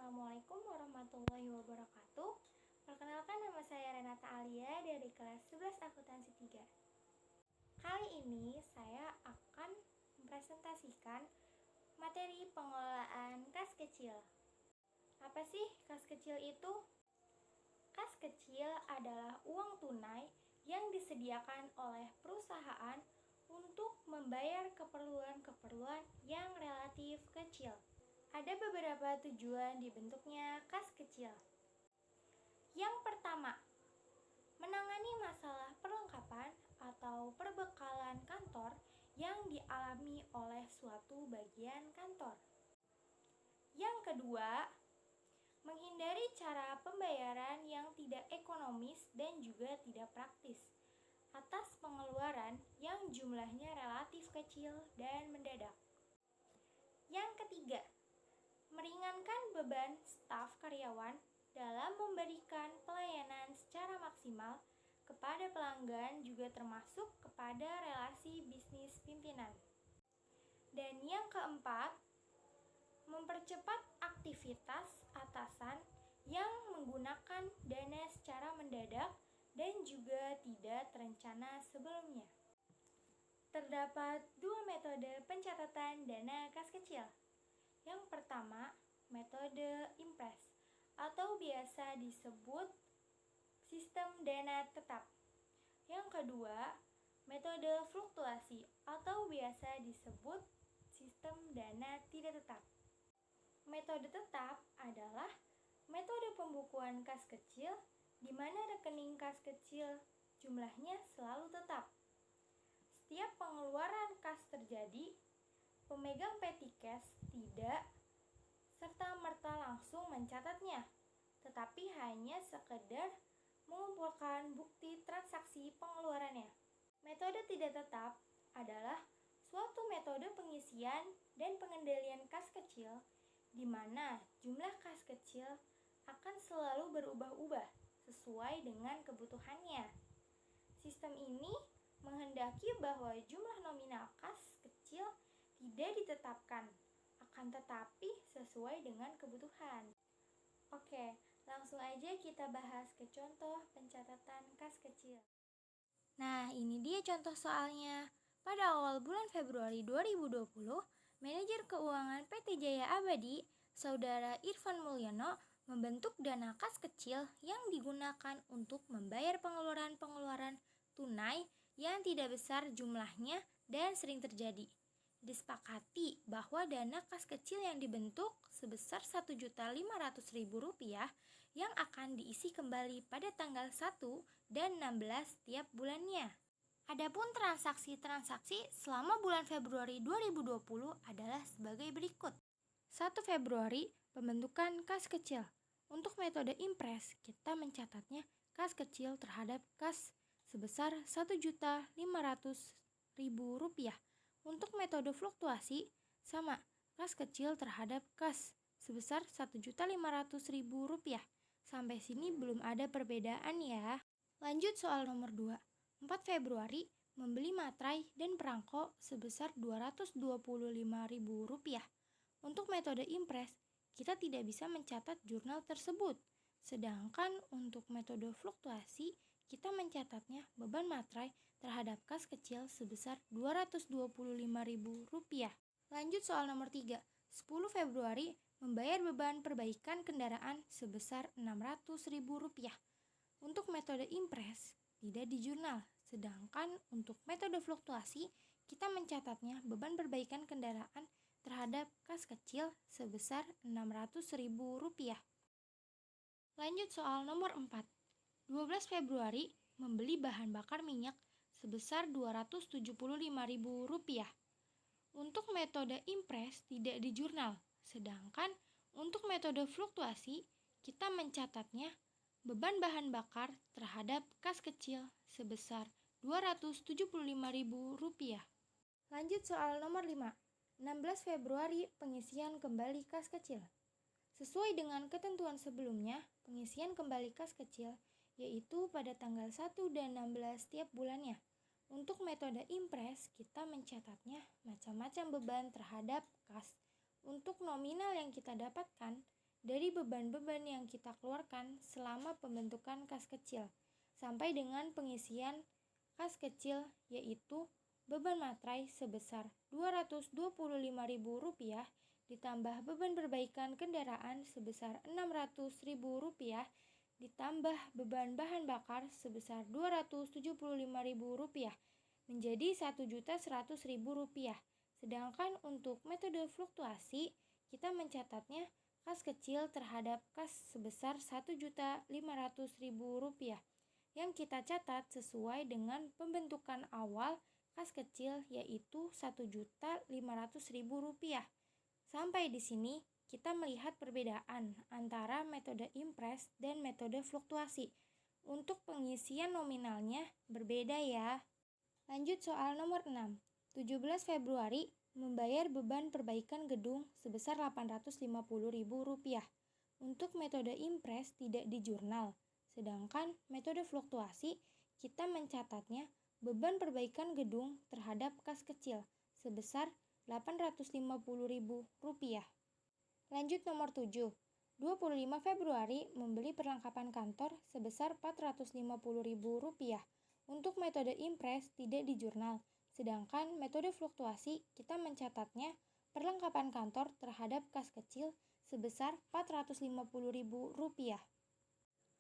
Assalamualaikum warahmatullahi wabarakatuh. Perkenalkan, nama saya Renata Alia dari kelas 11 Akuntansi 3. Kali ini saya akan mempresentasikan materi pengelolaan kas kecil. Apa sih kas kecil itu? Kas kecil adalah uang tunai yang disediakan oleh perusahaan untuk membayar keperluan-keperluan yang relatif kecil. Ada beberapa tujuan dibentuknya kas kecil. Yang pertama, menangani masalah perlengkapan atau perbekalan kantor yang dialami oleh suatu bagian kantor. Yang kedua, menghindari cara pembayaran yang tidak ekonomis dan juga tidak praktis atas pengeluaran yang jumlahnya relatif kecil dan mendadak. Yang ketiga, meringankan beban staf karyawan dalam memberikan pelayanan secara maksimal kepada pelanggan, juga termasuk kepada relasi bisnis pimpinan. Dan yang keempat, mempercepat aktivitas atasan yang menggunakan dana secara mendadak dan juga tidak terencana sebelumnya. Terdapat dua metode pencatatan dana kas kecil. Yang pertama, metode impres atau biasa disebut sistem dana tetap. Yang kedua, metode fluktuasi atau biasa disebut sistem dana tidak tetap. Metode tetap adalah metode pembukuan kas kecil di mana rekening kas kecil jumlahnya selalu tetap. Setiap pengeluaran kas terjadi, pemegang petty cash tidak serta-merta langsung mencatatnya, tetapi hanya sekedar mengumpulkan bukti transaksi pengeluarannya. Metode tidak tetap adalah suatu metode pengisian dan pengendalian kas kecil di mana jumlah kas kecil akan selalu berubah-ubah sesuai dengan kebutuhannya. Sistem ini menghendaki bahwa jumlah nominal kas kecil tidak ditetapkan, akan tetapi sesuai dengan kebutuhan. Oke, langsung aja kita bahas ke contoh pencatatan kas kecil. Nah, ini dia contoh soalnya. Pada awal bulan Februari 2020, manajer keuangan PT Jaya Abadi, Saudara Irfan Mulyono, membentuk dana kas kecil yang digunakan untuk membayar pengeluaran-pengeluaran tunai yang tidak besar jumlahnya dan sering terjadi. Disepakati bahwa dana kas kecil yang dibentuk sebesar Rp1.500.000 yang akan diisi kembali pada tanggal 1 dan 16 tiap bulannya. Adapun transaksi-transaksi selama bulan Februari 2020 adalah sebagai berikut. 1 Februari, pembentukan kas kecil. Untuk metode impres, kita mencatatnya kas kecil terhadap kas sebesar Rp1.500.000. Untuk metode fluktuasi, sama, kas kecil terhadap kas sebesar Rp1.500.000. Sampai sini belum ada perbedaan ya. Lanjut soal nomor 2. 4 Februari, membeli materai dan perangko sebesar Rp225.000. Untuk metode impres, kita tidak bisa mencatat jurnal tersebut. Sedangkan untuk metode fluktuasi, kita mencatatnya beban materai terhadap kas kecil sebesar Rp225.000. Lanjut soal nomor 3. 10 Februari, membayar beban perbaikan kendaraan sebesar Rp600.000. Untuk metode impres, tidak di jurnal. Sedangkan untuk metode fluktuasi, kita mencatatnya beban perbaikan kendaraan terhadap kas kecil sebesar Rp600.000. Lanjut soal nomor 4. 12 Februari, membeli bahan bakar minyak sebesar Rp275.000. Untuk metode impres tidak di jurnal, sedangkan untuk metode fluktuasi kita mencatatnya beban bahan bakar terhadap kas kecil sebesar Rp275.000. Lanjut soal nomor 5. 16 Februari, pengisian kembali kas kecil. Sesuai dengan ketentuan sebelumnya, pengisian kembali kas kecil yaitu pada tanggal 1 dan 16 tiap bulannya. Untuk metode impres, kita mencatatnya macam-macam beban terhadap kas. Untuk nominal yang kita dapatkan, dari beban-beban yang kita keluarkan selama pembentukan kas kecil sampai dengan pengisian kas kecil, yaitu beban materai sebesar Rp225.000 ditambah beban perbaikan kendaraan sebesar Rp600.000 ditambah beban bahan bakar sebesar Rp275.000 menjadi Rp1.100.000. Sedangkan untuk metode fluktuasi, kita mencatatnya kas kecil terhadap kas sebesar Rp1.500.000 yang kita catat sesuai dengan pembentukan awal kas kecil, yaitu Rp1.500.000. Sampai di sini kita melihat perbedaan antara metode impres dan metode fluktuasi. Untuk pengisian nominalnya berbeda ya. Lanjut soal nomor 6. 17 Februari membayar beban perbaikan gedung sebesar Rp850.000. Untuk metode impres tidak di jurnal, sedangkan metode fluktuasi kita mencatatnya beban perbaikan gedung terhadap kas kecil sebesar Rp850.000. Lanjut nomor 7. 25 Februari membeli perlengkapan kantor sebesar Rp450.000. Untuk metode impres tidak di jurnal, sedangkan metode fluktuasi kita mencatatnya perlengkapan kantor terhadap kas kecil sebesar Rp450.000.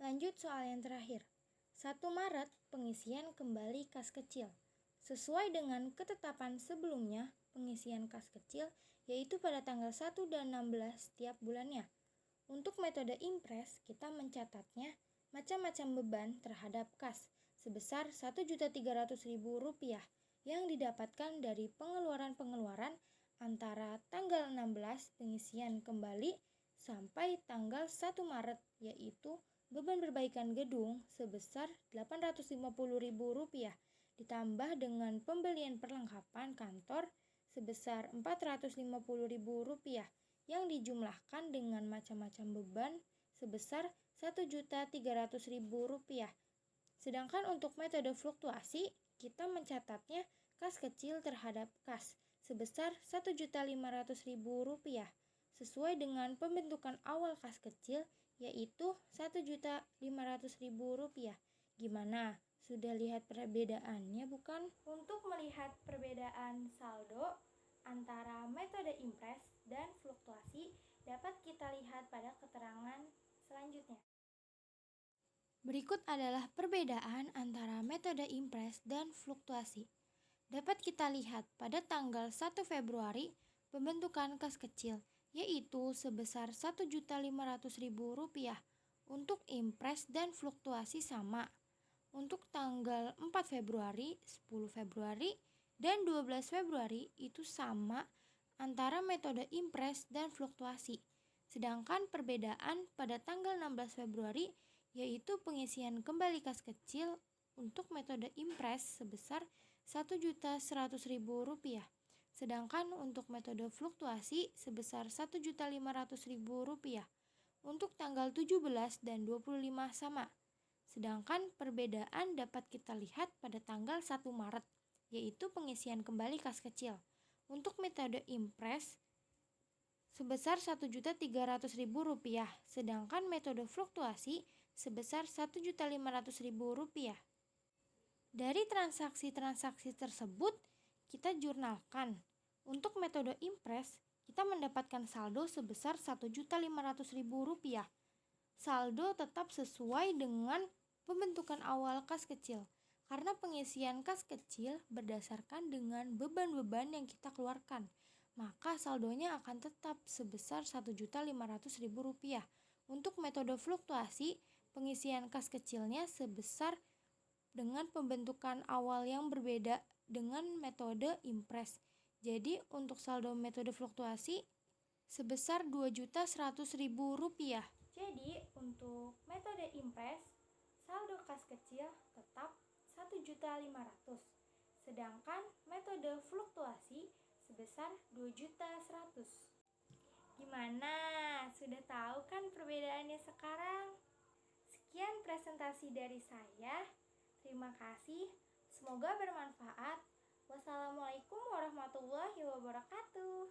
Lanjut soal yang terakhir. 1 Maret pengisian kembali kas kecil. Sesuai dengan ketetapan sebelumnya, pengisian kas kecil yaitu pada tanggal 1 dan 16 setiap bulannya. Untuk metode impres kita mencatatnya macam-macam beban terhadap kas sebesar Rp1.300.000 yang didapatkan dari pengeluaran-pengeluaran antara tanggal 16 pengisian kembali sampai tanggal 1 Maret, yaitu beban perbaikan gedung sebesar Rp850.000 ditambah dengan pembelian perlengkapan kantor sebesar Rp450.000 yang dijumlahkan dengan macam-macam beban sebesar Rp1.300.000. Sedangkan untuk metode fluktuasi, kita mencatatnya kas kecil terhadap kas sebesar Rp1.500.000 sesuai dengan pembentukan awal kas kecil, yaitu Rp1.500.000. Gimana? Sudah lihat perbedaannya bukan? Untuk melihat perbedaan saldo antara metode impres dan fluktuasi dapat kita lihat pada keterangan selanjutnya. Berikut adalah perbedaan antara metode impres dan fluktuasi. Dapat kita lihat pada tanggal 1 Februari pembentukan kas kecil, yaitu sebesar Rp1.500.000. Untuk impres dan fluktuasi sama. Untuk tanggal 4 Februari, 10 Februari, dan 12 Februari itu sama antara metode impres dan fluktuasi. Sedangkan perbedaan pada tanggal 16 Februari yaitu pengisian kembali kas kecil untuk metode impres sebesar Rp1.100.000. Sedangkan untuk metode fluktuasi sebesar Rp1.500.000. Untuk tanggal 17 dan 25 sama. Sedangkan perbedaan dapat kita lihat pada tanggal 1 Maret, yaitu pengisian kembali kas kecil. Untuk metode impres sebesar Rp1.300.000, sedangkan metode fluktuasi sebesar Rp1.500.000. Dari transaksi-transaksi tersebut, kita jurnalkan. Untuk metode impres, kita mendapatkan saldo sebesar Rp1.500.000. Saldo tetap sesuai dengan pembentukan awal kas kecil, karena pengisian kas kecil berdasarkan dengan beban-beban yang kita keluarkan, maka saldonya akan tetap sebesar Rp1.500.000. Untuk metode fluktuasi, pengisian kas kecilnya sebesar dengan pembentukan awal yang berbeda dengan metode impres. Jadi untuk saldo metode fluktuasi sebesar Rp2.100.000. Jadi untuk metode impres, saldo kas kecil tetap Rp1.500.000. Sedangkan metode fluktuasi sebesar Rp2.100.000. Gimana? Sudah tahu kan perbedaannya sekarang? Sekian presentasi dari saya. Terima kasih. Semoga bermanfaat. Wassalamualaikum warahmatullahi wabarakatuh.